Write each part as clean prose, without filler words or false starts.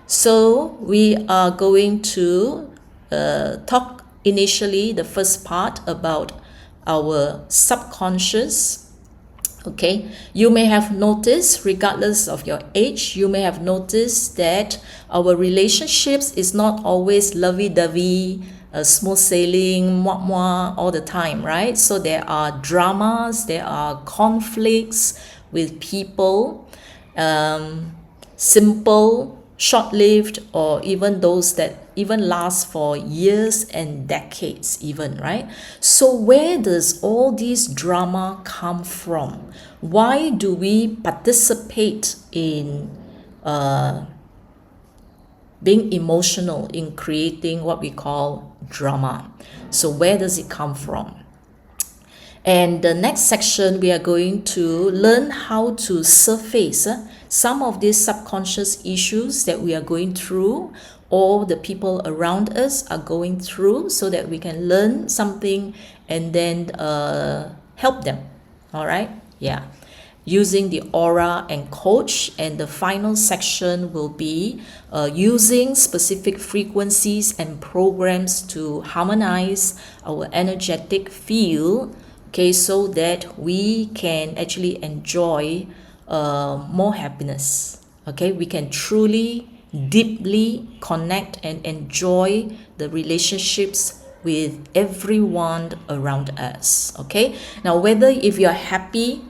So we are going to talk initially the first part about our subconscious. Okay, you may have noticed, regardless of your age, you may have noticed that our relationships is not always lovey-dovey, smooth sailing, mwah mwah all the time, right? So there are dramas, there are conflicts with people, simple, short-lived, or even those that even last for years and decades even, right? So where does all this drama come from? Why do we participate in being emotional in creating what we call drama? So where does it come from? And the next section, we are going to learn how to surface some of these subconscious issues that we are going through, or the people around us are going through, so that we can learn something and then help them. All right? Yeah. Using the aura and coach. And the final section will be using specific frequencies and programs to harmonize our energetic field, okay, so that we can actually enjoy more happiness. Okay, we can truly, deeply connect and enjoy the relationships with everyone around us. Okay, now whether if you are happy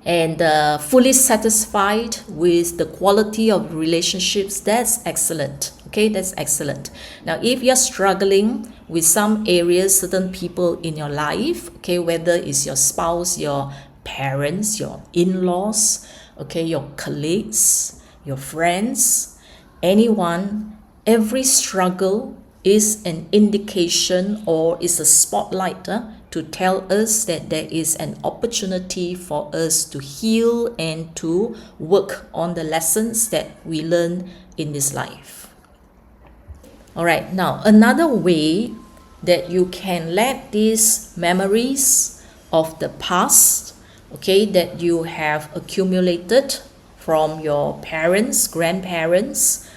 and fully satisfied with the quality of relationships, that's excellent. Okay, that's excellent. Now if you're struggling with some areas, certain people in your life, okay, whether it's your spouse, your parents, your in-laws, okay, your colleagues, your friends, anyone, every struggle is an indication or is a spotlight to tell us that there is an opportunity for us to heal and to work on the lessons that we learn in this life. All right, now another way that you can let these memories of the past, okay, that you have accumulated from your parents, grandparents,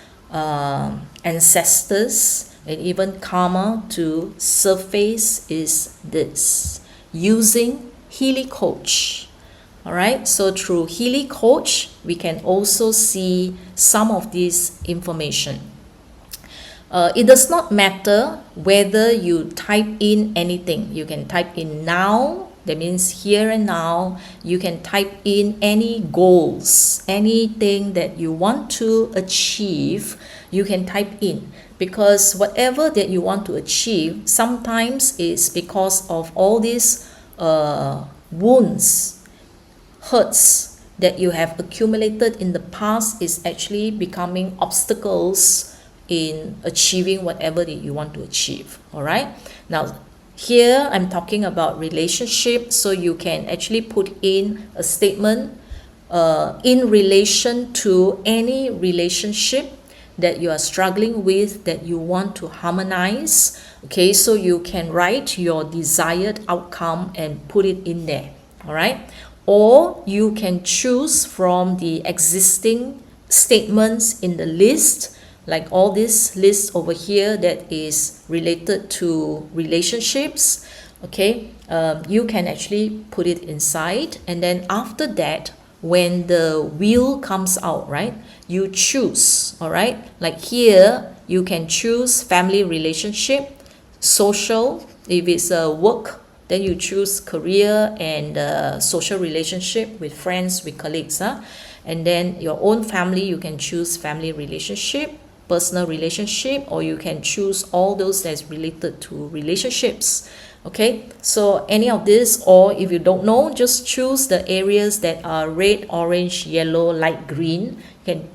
ancestors, and even karma to surface is this: using Healy Coach. All right, so through Healy Coach, we can also see some of this information. It does not matter whether you type in anything. You can type in now, that means here and now. You can type in any goals, anything that you want to achieve, you can type in. Because whatever that you want to achieve, sometimes is because of all these wounds, hurts that you have accumulated in the past is actually becoming obstacles in achieving whatever that you want to achieve. All right, now here I'm talking about relationship, so you can actually put in a statement in relation to any relationship that you are struggling with, that you want to harmonize. Okay, so you can write your desired outcome and put it in there. All right, or you can choose from the existing statements in the list, like all this list over here that is related to relationships. Okay, you can actually put it inside, and then after that, when the wheel comes out, right, you choose. All right, like here you can choose family relationship, social. If it's a work, then you choose career and social relationship with friends, with colleagues, and then your own family, you can choose family relationship, personal relationship, or you can choose all those that's related to relationships. Okay, so any of this, or if you don't know, just choose the areas that are red, orange, yellow, light green. You can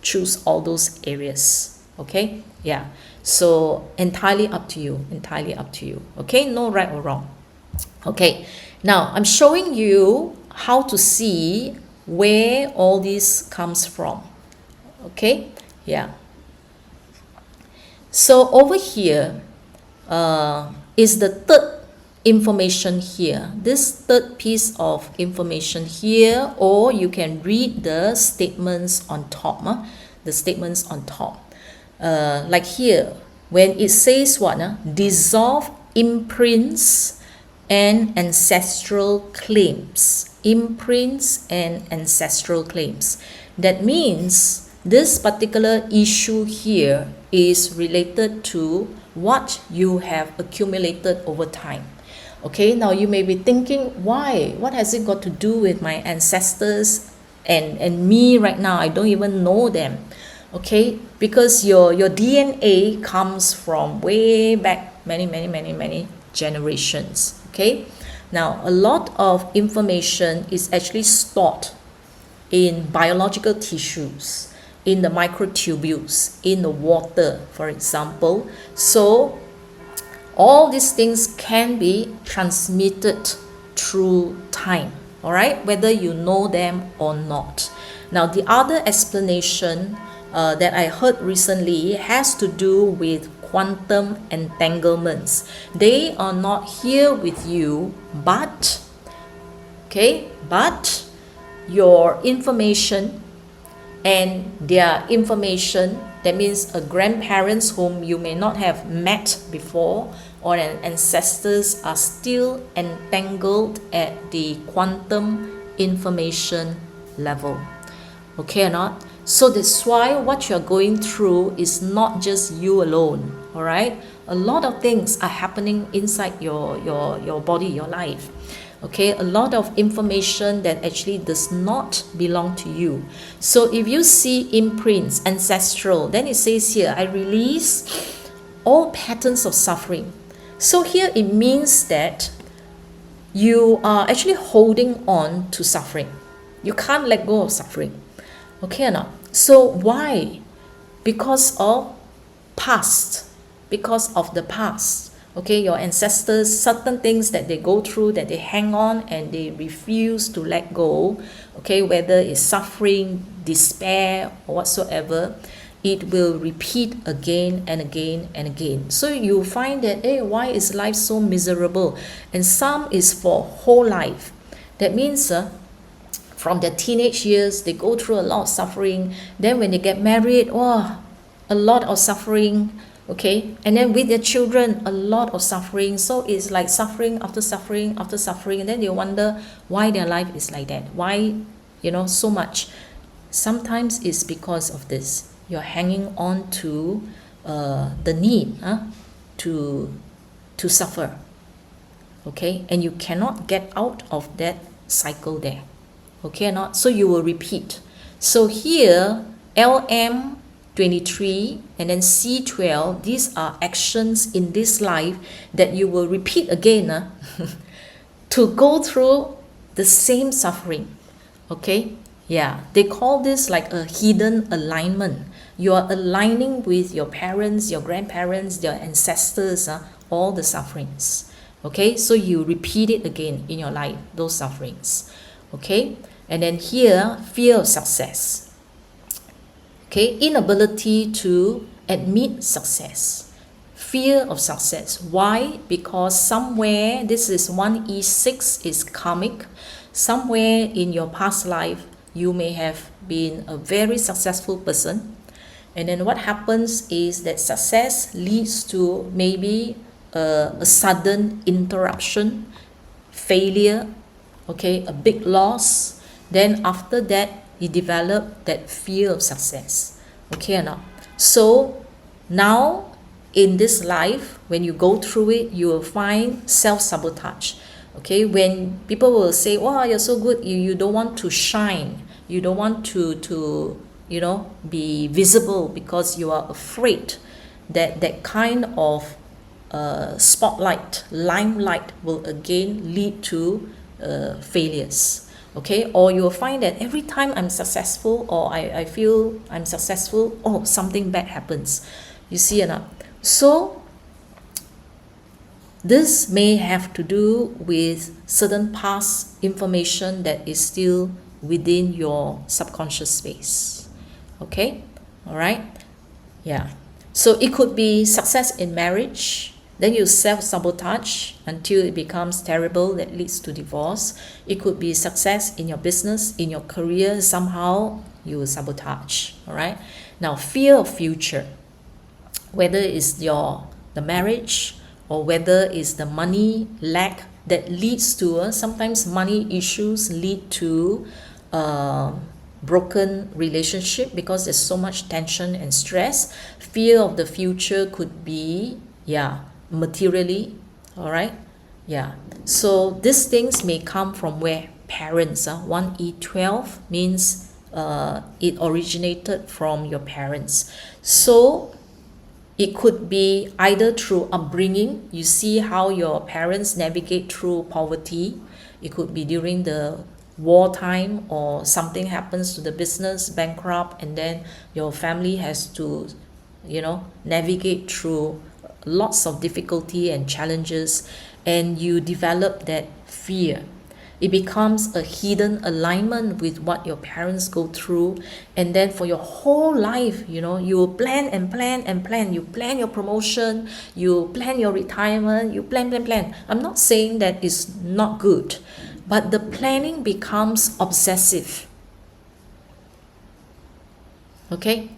choose all those areas. Okay, yeah, so entirely up to you, entirely up to you. Okay, no right or wrong. Okay, now I'm showing you how to see where all this comes from. Okay, yeah. So over here is the third information here. This third piece of information here, or you can read the statements on top. the statements on top. Like here, when it says what? Dissolve imprints and ancestral claims. Imprints and ancestral claims. That means this particular issue here is related to what you have accumulated over time. Okay, now you may be thinking, why? What has it got to do with my ancestors and me right now? I don't even know them. Okay, because your DNA comes from way back many generations. Okay, now a lot of information is actually stored in biological tissues, in the microtubules, in the water, for example. So all these things can be transmitted through time, all right, whether you know them or not. Now, the other explanation that I heard recently has to do with quantum entanglements. They are not here with you, but your information and their information, that means a grandparents whom you may not have met before, or an ancestors, are still entangled at the quantum information level. Okay or not? So that's why what you're going through is not just you alone. All right, a lot of things are happening inside your body, your life. Okay, a lot of information that actually does not belong to you. So if you see imprints, ancestral, then it says here, I release all patterns of suffering. So here it means that you are actually holding on to suffering. You can't let go of suffering. Okay or not? So why? Because of past. Because of the past. Okay, your ancestors, certain things that they go through, that they hang on and they refuse to let go. Okay, whether it's suffering, despair, or whatsoever, it will repeat again and again and again. So you find that, hey, why is life so miserable? And some is for whole life. That means from their teenage years, they go through a lot of suffering. Then when they get married, a lot of suffering. Okay, and then with their children, a lot of suffering. So it's like suffering after suffering after suffering, and then they wonder why their life is like that. Why, so much. Sometimes it's because of this. You're hanging on to the need to suffer. Okay, and you cannot get out of that cycle there. Okay or not? So you will repeat. So here, LM 23 and then C12, these are actions in this life that you will repeat again to go through the same suffering. Okay, yeah, they call this like a hidden alignment. You are aligning with your parents, your grandparents, your ancestors, all the sufferings. Okay, so you repeat it again in your life, those sufferings. Okay, and then here, fear of success. Okay, inability to admit success. Fear of success. Why? Because somewhere, this is 1E6 is karmic. Somewhere in your past life, you may have been a very successful person. And then what happens is that success leads to maybe a sudden interruption, failure, okay, a big loss. Then after that, you develop that fear of success. Okay or not? So now in this life, when you go through it, you will find self-sabotage. Okay, when people will say, wow, you're so good, you don't want to shine, you don't want to be visible, because you are afraid that that kind of spotlight, limelight will again lead to failures. Okay, or you will find that every time I'm successful, or I feel I'm successful, something bad happens. You see or not? So this may have to do with certain past information that is still within your subconscious space. Okay, all right, yeah. So it could be success in marriage, then you self-sabotage until it becomes terrible, that leads to divorce. It could be success in your business, in your career, somehow you sabotage, all right? Now, fear of future, whether it's the marriage, or whether it's the money lack that leads to sometimes money issues lead to broken relationship because there's so much tension and stress. Fear of the future could be materially, all right. So these things may come from where? Parents. 1E12 means it originated from your parents. So it could be either through upbringing. You see how your parents navigate through poverty. It could be during the wartime, or something happens to the business, bankrupt, and then your family has to, navigate through lots of difficulty and challenges, and you develop that fear. It becomes a hidden alignment with what your parents go through, and then for your whole life, you will plan and plan and plan. You plan your promotion, you plan your retirement, you plan. I'm not saying that it's not good, but the planning becomes obsessive. Okay?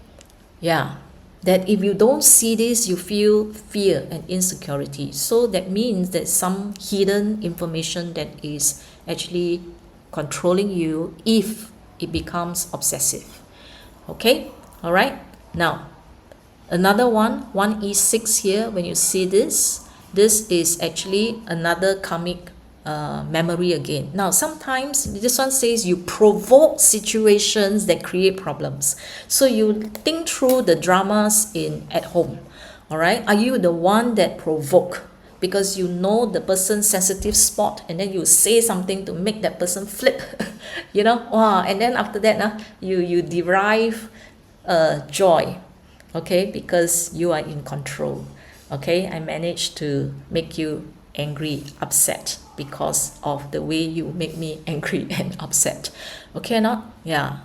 That if you don't see this, you feel fear and insecurity. So that means that some hidden information that is actually controlling you if it becomes obsessive. Okay? All right? Now, another one, 1E6 here, when you see this is actually another karmic memory again. Now, sometimes this one says you provoke situations that create problems. So you think through the dramas at home. All right? Are you the one that provoke? Because you know the person's sensitive spot, and then you say something to make that person flip, and then after that, you derive joy, okay, because you are in control. Okay, I managed to make you angry, upset because of the way you make me angry and upset. Okay, not?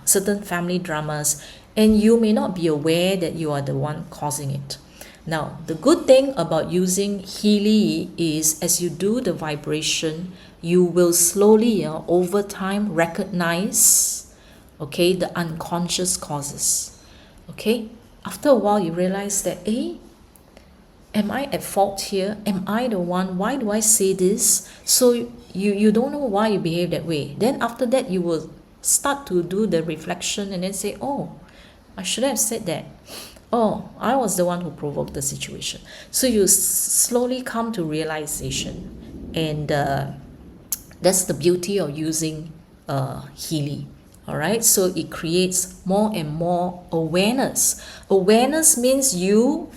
Certain family dramas, and you may not be aware that you are the one causing it. Now, the good thing about using Healy is as you do the vibration, you will slowly, over time, recognize, okay, the unconscious causes. Okay? After a while, you realize that, am I at fault here? Am I the one? Why do I say this? So you don't know why you behave that way. Then after that, you will start to do the reflection and then say, I should have said that. I was the one who provoked the situation. So you slowly come to realization. And that's the beauty of using Healy. All right, so it creates more and more awareness. Awareness means your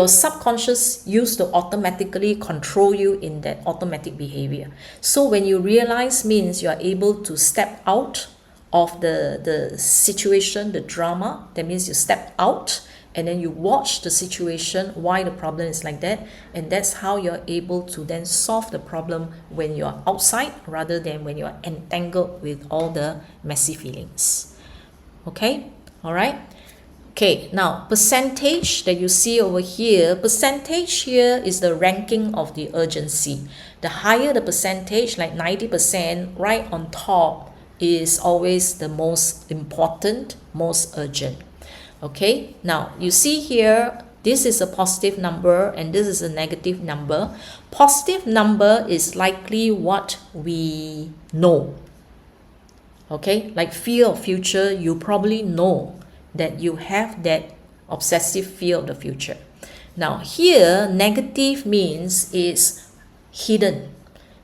subconscious used to automatically control you in that automatic behavior. So when you realize means you are able to step out of the situation, the drama. That means you step out and then you watch the situation, why the problem is like that, and that's how you're able to then solve the problem when you're outside rather than when you're entangled with all the messy feelings. Okay, all right. Okay, now percentage that you see over here, percentage here is the ranking of the urgency. The higher the percentage, like 90%, right on top is always the most important, most urgent. Okay, now you see here, this is a positive number and this is a negative number. Positive number is likely what we know. Okay, like fear of future, you probably know that you have that obsessive fear of the future. Now here, negative means it's hidden,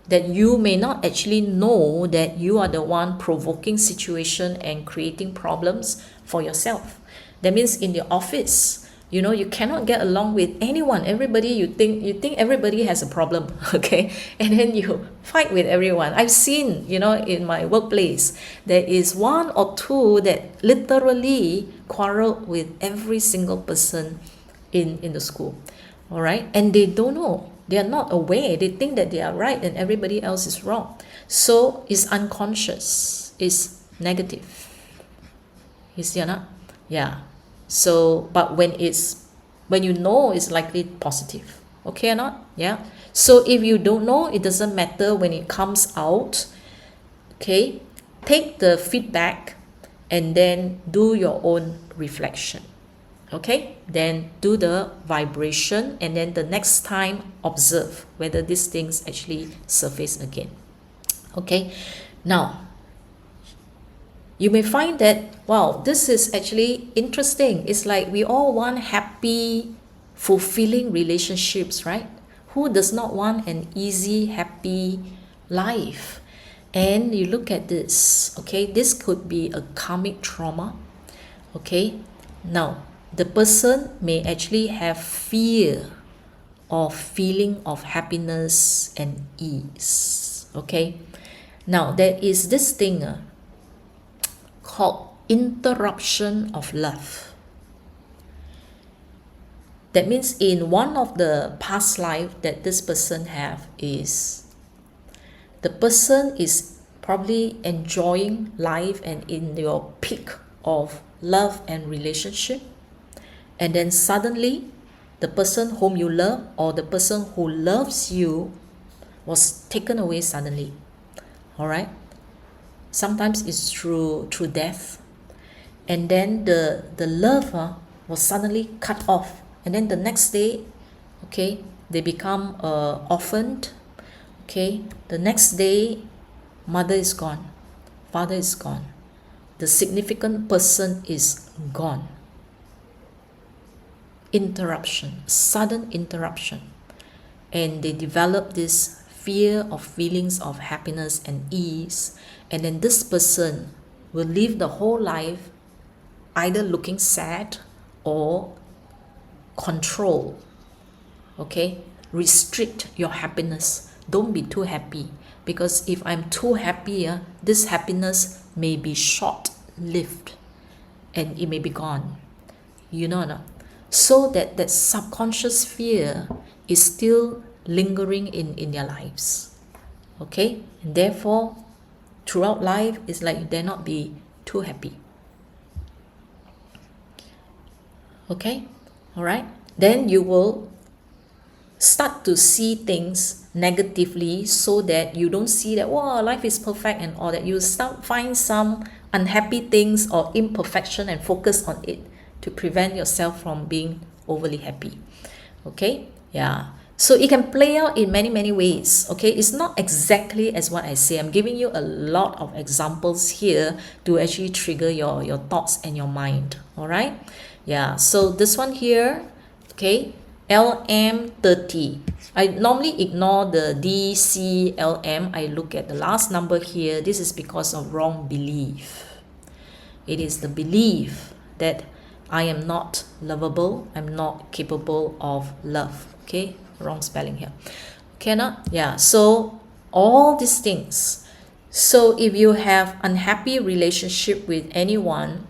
that you may not actually know that you are the one provoking situation and creating problems for yourself. That means in the office, you cannot get along with anyone. Everybody, you think everybody has a problem, okay? And then you fight with everyone. I've seen, in my workplace, there is one or two that literally quarrel with every single person in the school, all right? And they don't know. They are not aware. They think that they are right and everybody else is wrong. So it's unconscious. It's negative. You see or not? Yeah. So, but when you know, it's likely positive. Okay or not? Yeah. So if you don't know, it doesn't matter when it comes out. Okay. Take the feedback and then do your own reflection. Okay, then do the vibration, and then the next time observe whether these things actually surface again. Okay, now you may find that, wow, this is actually interesting. It's like we all want happy, fulfilling relationships, right? Who does not want an easy, happy life? And you look at this, okay, this could be a karmic trauma. Okay, now the person may actually have fear of feeling of happiness and ease. Okay, now there is this thing called interruption of love. That means in one of the past life that this person have is, the person is probably enjoying life and in your peak of love and relationship, and then suddenly the person whom you love or the person who loves you was taken away suddenly. All right, sometimes it's through death, and then the love was suddenly cut off, and then the next day, okay, they become orphaned. Okay, the next day, mother is gone, father is gone, the significant person is gone. Interruption, sudden interruption, and they develop this fear of feelings of happiness and ease, and then this person will live the whole life either looking sad or control. Okay, restrict your happiness. Don't be too happy, because if I'm too happy, this happiness may be short-lived and it may be gone. You know, no? So that subconscious fear is still lingering in their lives. Okay, and therefore throughout life it's like you dare not be too happy. Okay, all right, then you will start to see things negatively, so that you don't see that, wow, life is perfect and all that. You start find some unhappy things or imperfection and focus on it to prevent yourself from being overly happy. Okay, yeah, so it can play out in many ways. Okay, it's not exactly as what I say. I'm giving you a lot of examples here to actually trigger your thoughts and your mind. All right, yeah, so this one here, okay, LM30. I normally ignore the DCLM. I look at the last number here. This is because of wrong belief. It is the belief that I am not lovable, I'm not capable of love. Okay, wrong spelling here. Cannot, yeah, so all these things. So if you have unhappy relationship with anyone,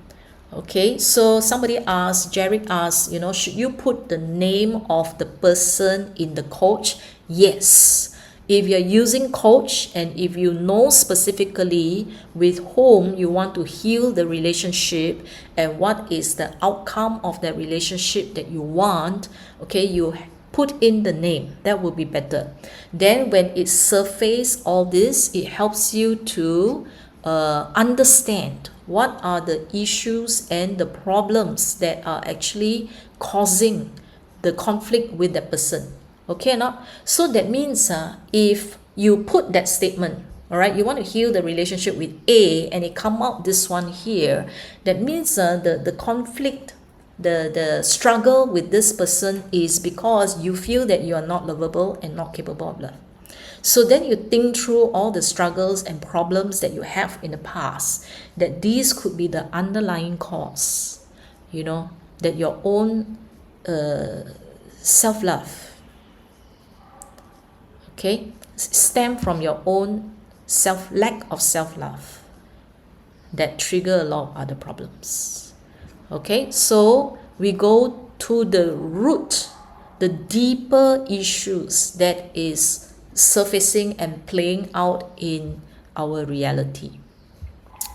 okay, so somebody asked, Jared asked, you know, should you put the name of the person in the coach? Yes. If you're using coach and if you know specifically with whom you want to heal the relationship and what is the outcome of that relationship that you want, okay, you put in the name. That would be better. Then when it surfaces all this, it helps you to understand what are the issues and the problems that are actually causing the conflict with that person. Okay or not? So that means if you put that statement, all right, you want to heal the relationship with A and it come out this one here, that means the conflict, the struggle with this person is because you feel that you are not lovable and not capable of love. So then you think through all the struggles and problems that you have in the past, that these could be the underlying cause, you know, that your own self-love, okay, stem from your own lack of self-love that trigger a lot of other problems. Okay, so we go to the root, the deeper issues that is surfacing and playing out in our reality.